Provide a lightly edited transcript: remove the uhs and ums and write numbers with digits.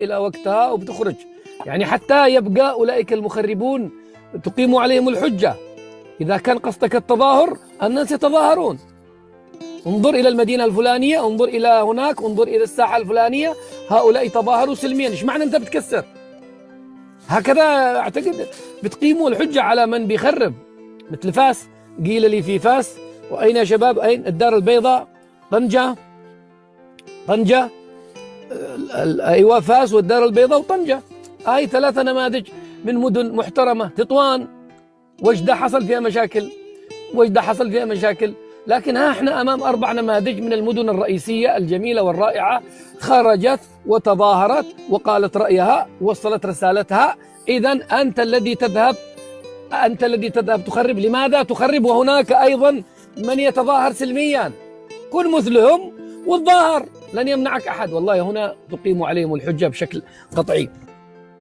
إلى وقتها وبتخرج. يعني حتى يبقى أولئك المخربون تقيم عليهم الحجة. إذا كان قصدك التظاهر، الناس يتظاهرون. انظر إلى المدينة الفلانية، انظر إلى هناك، انظر إلى الساحة الفلانية، هؤلاء تظاهروا سلميا. إيش معنى أنت بتكسر؟ هكذا أعتقد بتقيموا الحجة على من بيخرب. مثل فاس، قيل لي في فاس، وأين يا شباب؟ أين؟ الدار البيضاء، طنجة، أيوة فاس والدار البيضاء وطنجة. هاي 3 نماذج من مدن محترمة. تطوان، وجدة حصل فيها مشاكل، لكن احنا أمام 4 نماذج من المدن الرئيسية الجميلة والرائعة، خرجت وتظاهرت وقالت رأيها، وصلت رسالتها. إذن أنت الذي تذهب تخرب. لماذا تخرب وهناك أيضا من يتظاهر سلميا؟ كن مثلهم وتظاهر، لن يمنعك أحد. والله هنا تقيم عليهم الحجة بشكل قطعي.